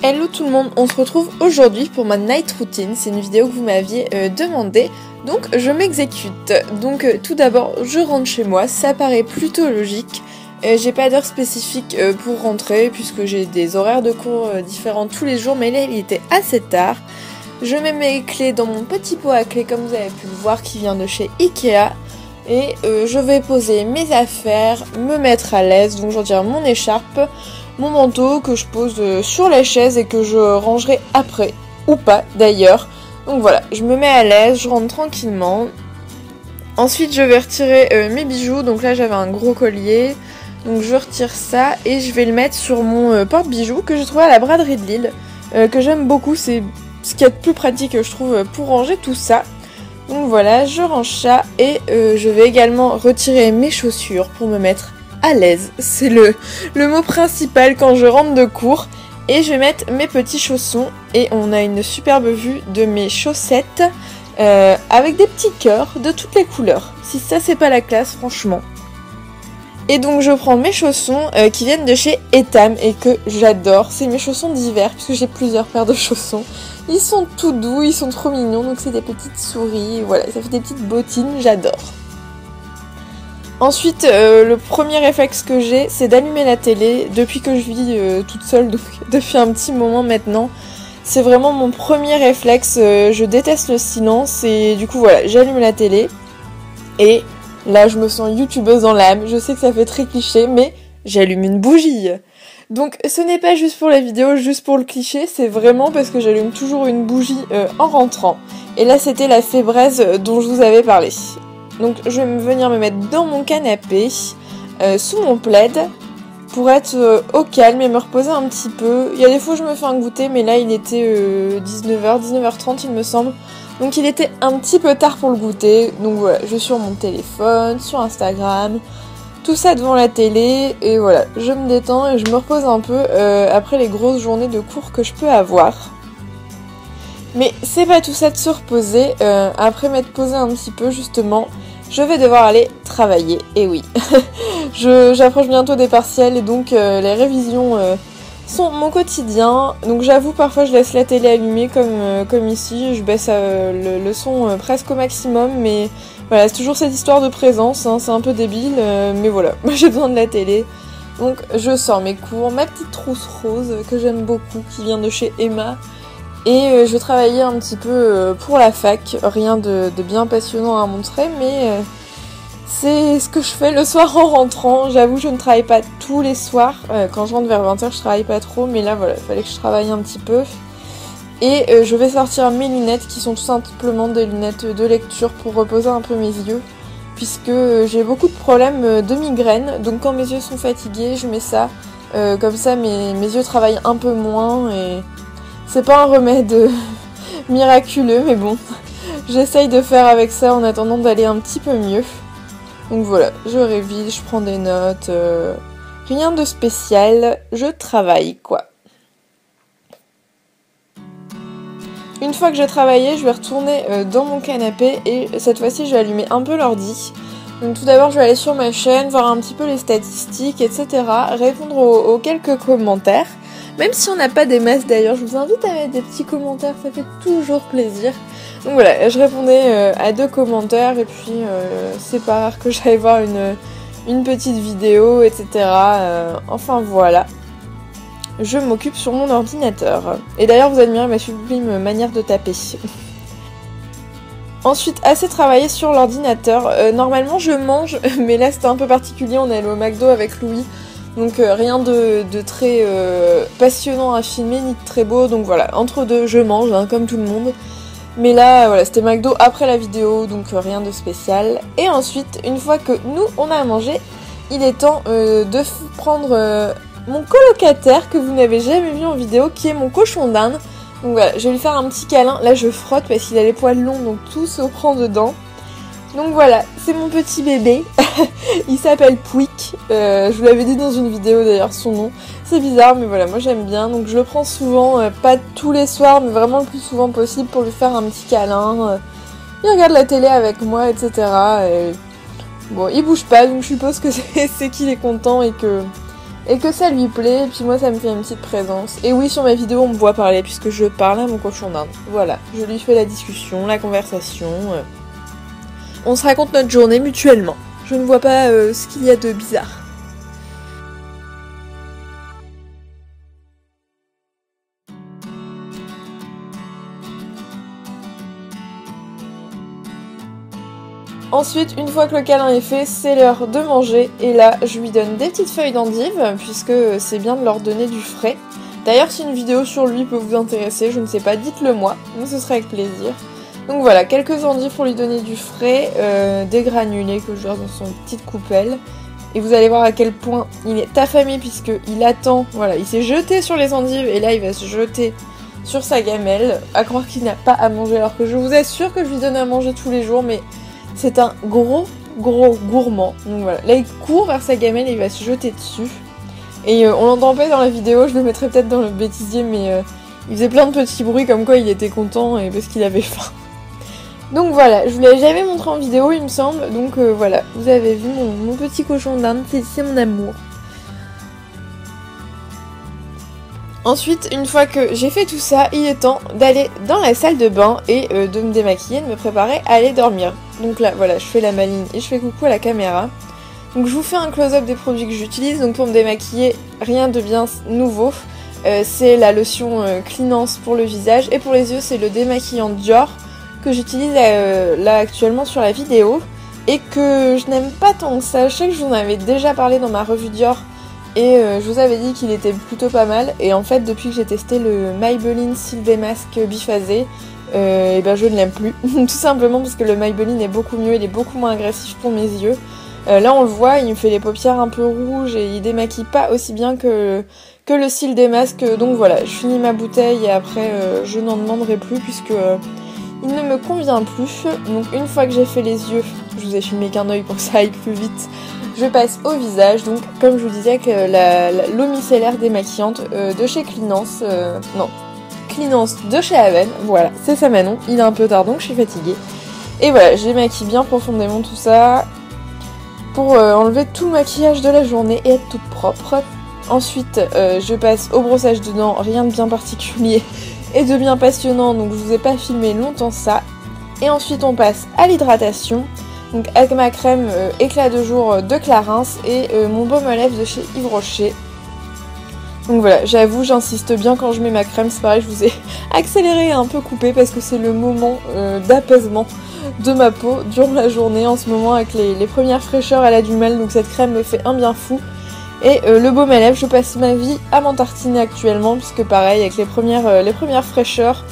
Hello tout le monde, on se retrouve aujourd'hui pour ma night routine, c'est une vidéo que vous m'aviez demandé, donc je m'exécute. Donc tout d'abord je rentre chez moi, ça paraît plutôt logique, j'ai pas d'heure spécifique pour rentrer puisque j'ai des horaires de cours différents tous les jours, mais là il était assez tard. Je mets mes clés dans mon petit pot à clés comme vous avez pu le voir qui vient de chez Ikea. Et je vais poser mes affaires, me mettre à l'aise, donc je retire mon écharpe, mon manteau que je pose sur la chaise et que je rangerai après, ou pas d'ailleurs. Donc voilà, je me mets à l'aise, je rentre tranquillement. Ensuite je vais retirer mes bijoux, donc là j'avais un gros collier, donc je retire ça et je vais le mettre sur mon porte-bijoux que j'ai trouvé à la braderie de Lille, que j'aime beaucoup, c'est ce qu'il y a de plus pratique je trouve pour ranger tout ça. Donc voilà, je range ça et je vais également retirer mes chaussures pour me mettre à l'aise. C'est le mot principal quand je rentre de cours. Et je vais mettre mes petits chaussons et on a une superbe vue de mes chaussettes avec des petits cœurs de toutes les couleurs. Si ça c'est pas la classe franchement. Et donc je prends mes chaussons qui viennent de chez Etam et que j'adore. C'est mes chaussons d'hiver puisque j'ai plusieurs paires de chaussons. Ils sont tout doux, ils sont trop mignons, donc c'est des petites souris, voilà, ça fait des petites bottines, j'adore. Ensuite, le premier réflexe que j'ai, c'est d'allumer la télé. Depuis que je vis toute seule, donc depuis un petit moment maintenant, c'est vraiment mon premier réflexe. Je déteste le silence et du coup voilà, j'allume la télé. Et là, je me sens youtubeuse dans l'âme. Je sais que ça fait très cliché, mais j'allume une bougie. Donc ce n'est pas juste pour la vidéo, juste pour le cliché, c'est vraiment parce que j'allume toujours une bougie en rentrant. Et là c'était la fée braise dont je vous avais parlé. Donc je vais venir me mettre dans mon canapé, sous mon plaid, pour être au calme et me reposer un petit peu. Il y a des fois je me fais un goûter, mais là il était 19h, 19h30 il me semble. Donc il était un petit peu tard pour le goûter. Donc voilà, je suis sur mon téléphone, sur Instagram... Tout ça devant la télé et voilà, je me détends et je me repose un peu après les grosses journées de cours que je peux avoir. Mais c'est pas tout ça de se reposer, après m'être posé un petit peu justement, je vais devoir aller travailler, et oui. J'approche bientôt des partiels et donc les révisions sont mon quotidien. Donc j'avoue parfois je laisse la télé allumée comme ici, je baisse le son presque au maximum mais... Voilà, c'est toujours cette histoire de présence, hein, c'est un peu débile, mais voilà, moi j'ai besoin de la télé. Donc je sors mes cours, ma petite trousse rose que j'aime beaucoup, qui vient de chez Emma. Et je vais travailler un petit peu pour la fac, rien de bien passionnant à montrer, mais c'est ce que je fais le soir en rentrant. J'avoue je ne travaille pas tous les soirs, quand je rentre vers 20h je travaille pas trop, mais là voilà, il fallait que je travaille un petit peu. Et je vais sortir mes lunettes qui sont tout simplement des lunettes de lecture pour reposer un peu mes yeux. Puisque j'ai beaucoup de problèmes de migraine. Donc quand mes yeux sont fatigués, je mets ça. Comme ça mes yeux travaillent un peu moins. Et c'est pas un remède miraculeux, mais bon. J'essaye de faire avec ça en attendant d'aller un petit peu mieux. Donc voilà, je révise, je prends des notes. Rien de spécial, je travaille quoi. Une fois que j'ai travaillé, je vais retourner dans mon canapé et cette fois-ci je vais allumer un peu l'ordi. Donc tout d'abord je vais aller sur ma chaîne, voir un petit peu les statistiques, etc. Répondre aux quelques commentaires. Même si on n'a pas des masses d'ailleurs, je vous invite à mettre des petits commentaires, ça fait toujours plaisir. Donc voilà, je répondais à 2 commentaires et puis c'est pas rare que j'aille voir une petite vidéo, etc. Enfin voilà. Je m'occupe sur mon ordinateur. Et d'ailleurs, vous admirez ma sublime manière de taper. Ensuite, assez travaillé sur l'ordinateur. Normalement, je mange, mais là, c'était un peu particulier. On est allé au McDo avec Louis. Donc, rien de très passionnant à filmer, ni de très beau. Donc voilà, entre deux, je mange, hein, comme tout le monde. Mais là, voilà, c'était McDo après la vidéo, donc rien de spécial. Et ensuite, une fois que nous, on a mangé, il est temps de prendre... mon colocataire que vous n'avez jamais vu en vidéo, qui est mon cochon d'Inde. Donc voilà, je vais lui faire un petit câlin. Là je frotte parce qu'il a les poils longs, donc tout se prend dedans. Donc voilà, c'est mon petit bébé. Il s'appelle Pouic. Je vous l'avais dit dans une vidéo d'ailleurs son nom. C'est bizarre mais voilà, moi j'aime bien. Donc je le prends souvent, pas tous les soirs, mais vraiment le plus souvent possible pour lui faire un petit câlin. Il regarde la télé avec moi, etc. Et... Bon, il bouge pas, donc je suppose que c'est qu'il est content et que et que ça lui plaît, et puis moi ça me fait une petite présence. Et oui, sur ma vidéo on me voit parler puisque je parle à mon cochon d'Inde. Voilà, je lui fais la discussion, la conversation. On se raconte notre journée mutuellement. Je ne vois pas ce qu'il y a de bizarre. Ensuite, une fois que le câlin est fait, c'est l'heure de manger. Et là, je lui donne des petites feuilles d'endive, puisque c'est bien de leur donner du frais. D'ailleurs, si une vidéo sur lui peut vous intéresser, je ne sais pas, dites-le moi, donc ce serait avec plaisir. Donc voilà, quelques endives pour lui donner du frais, des granulés que je verse dans son petite coupelle. Et vous allez voir à quel point il est affamé, puisqu'il attend, voilà, il s'est jeté sur les endives, et là il va se jeter sur sa gamelle, à croire qu'il n'a pas à manger, alors que je vous assure que je lui donne à manger tous les jours, mais... c'est un gros gourmand. Donc voilà, là il court vers sa gamelle et il va se jeter dessus. Et on l'entend pas dans la vidéo, je le mettrai peut-être dans le bêtisier, mais il faisait plein de petits bruits comme quoi il était content et parce qu'il avait faim. Donc voilà, je vous l'avais jamais montré en vidéo il me semble, donc voilà, vous avez vu mon petit cochon d'Inde, c'est mon amour. Ensuite, une fois que j'ai fait tout ça, il est temps d'aller dans la salle de bain et de me démaquiller, de me préparer à aller dormir. Donc là, voilà, je fais la maligne et je fais coucou à la caméra. Donc je vous fais un close-up des produits que j'utilise. Donc pour me démaquiller, rien de bien nouveau. C'est la lotion Cleanance pour le visage. Et pour les yeux, c'est le démaquillant Dior que j'utilise là actuellement sur la vidéo. Et que je n'aime pas tant que ça. Je sais que je vous en avais déjà parlé dans ma revue Dior. Et je vous avais dit qu'il était plutôt pas mal. Et en fait, depuis que j'ai testé le Maybelline Cils Day Mask biphasé, et ben je ne l'aime plus. Tout simplement parce que le Maybelline est beaucoup mieux, il est beaucoup moins agressif pour mes yeux. Là on le voit, il me fait les paupières un peu rouges et il démaquille pas aussi bien que le Cils Day Mask. Donc voilà, je finis ma bouteille et après je n'en demanderai plus puisque il ne me convient plus. Donc une fois que j'ai fait les yeux, je vous ai filmé qu'un œil pour que ça aille plus vite. Je passe au visage, donc comme je vous disais que l'eau micellaire démaquillante de chez Cleanance, Cleanance de chez Aven, voilà, c'est ça Manon, il est un peu tard donc je suis fatiguée. Et voilà, je démaquille bien profondément tout ça, pour enlever tout le maquillage de la journée et être toute propre. Ensuite, je passe au brossage de dents, rien de bien particulier et de bien passionnant, donc je vous ai pas filmé longtemps ça. Et ensuite on passe à l'hydratation. Donc avec ma crème éclat de jour de Clarins et mon baume à lèvres de chez Yves Rocher. Donc voilà, j'avoue, j'insiste bien quand je mets ma crème, c'est pareil, je vous ai accéléré et un peu coupé parce que c'est le moment d'apaisement de ma peau durant la journée. En ce moment, avec les premières fraîcheurs, elle a du mal, donc cette crème me fait un bien fou. Et le baume à lèvres, je passe ma vie à m'en tartiner actuellement, puisque pareil, avec les premières fraîcheurs,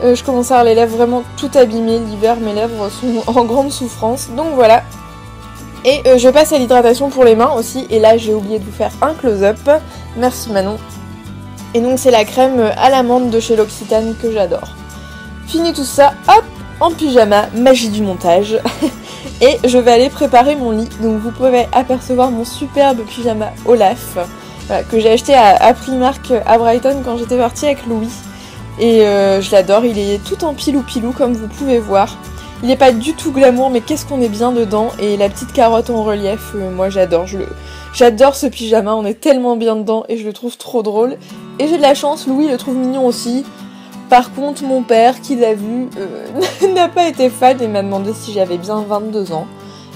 je commence à avoir les lèvres vraiment tout abîmées. L'hiver, mes lèvres sont en grande souffrance. Donc voilà. Et je passe à l'hydratation pour les mains aussi. Et là, j'ai oublié de vous faire un close-up. Merci Manon. Et donc, c'est la crème à l'amande de chez L'Occitane que j'adore. Fini tout ça, hop, en pyjama, magie du montage. Et je vais aller préparer mon lit. Donc, vous pouvez apercevoir mon superbe pyjama Olaf. Voilà, que j'ai acheté à Primark à Brighton quand j'étais partie avec Louis. Et je l'adore, il est tout en pilou-pilou comme vous pouvez voir. Il n'est pas du tout glamour, mais qu'est-ce qu'on est bien dedans. Et la petite carotte en relief, moi j'adore. J'adore ce pyjama, on est tellement bien dedans et je le trouve trop drôle. Et j'ai de la chance, Louis le trouve mignon aussi. Par contre, mon père, qui l'a vu, n'a pas été fan et m'a demandé si j'avais bien 22 ans.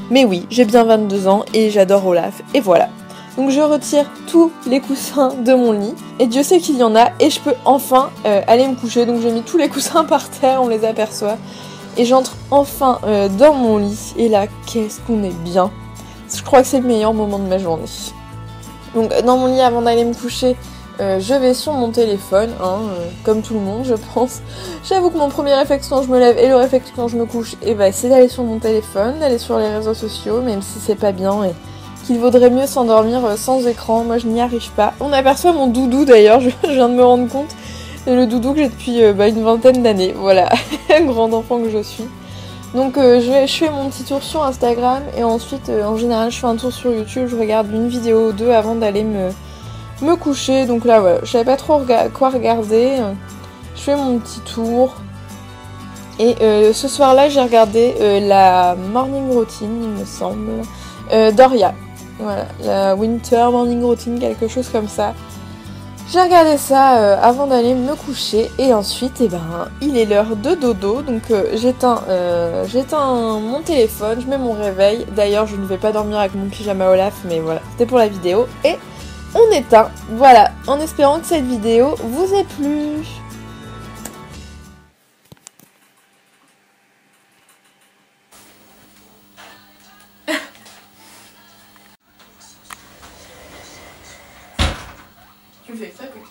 Mais oui, j'ai bien 22 ans et j'adore Olaf. Et voilà. Donc je retire tous les coussins de mon lit, et Dieu sait qu'il y en a, et je peux enfin aller me coucher. Donc j'ai mis tous les coussins par terre, on les aperçoit, et j'entre enfin dans mon lit, et là, qu'est-ce qu'on est bien. Je crois que c'est le meilleur moment de ma journée. Donc dans mon lit, avant d'aller me coucher, je vais sur mon téléphone, comme tout le monde je pense. J'avoue que mon premier réflexe quand je me lève et le réflexe quand je me couche, c'est d'aller sur mon téléphone, d'aller sur les réseaux sociaux, même si c'est pas bien, et qu'il vaudrait mieux s'endormir sans écran. Moi je n'y arrive pas. On aperçoit mon doudou d'ailleurs, je viens de me rendre compte. Le doudou que j'ai depuis une vingtaine d'années, voilà, grand enfant que je suis. Donc je fais mon petit tour sur Instagram et ensuite en général je fais un tour sur YouTube, je regarde une vidéo ou deux avant d'aller me coucher. Donc là voilà, je savais pas trop quoi regarder, je fais mon petit tour. Et ce soir là j'ai regardé la morning routine il me semble, d'Oria. Voilà, la Winter Morning Routine, quelque chose comme ça. J'ai regardé ça avant d'aller me coucher et ensuite, eh ben, il est l'heure de dodo, donc j'éteins mon téléphone, je mets mon réveil. D'ailleurs, je ne vais pas dormir avec mon pyjama Olaf, mais voilà, c'était pour la vidéo. Et on éteint, voilà, en espérant que cette vidéo vous ait plu. Tu me fais ça, quoi.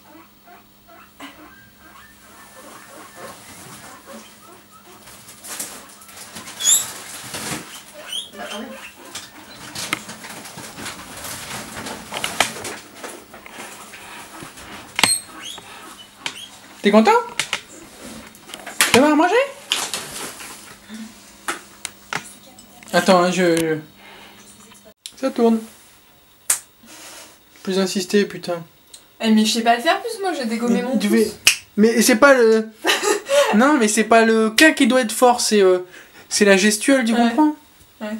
T'es content? Tu vas à manger? Attends, hein, Ça tourne. Plus insister, putain. Eh mais je sais pas le faire plus, moi j'ai dégommé mon pouce. Mais c'est pas le... Non, mais c'est pas le cas qui doit être fort, c'est la gestuelle, tu comprends? Ouais.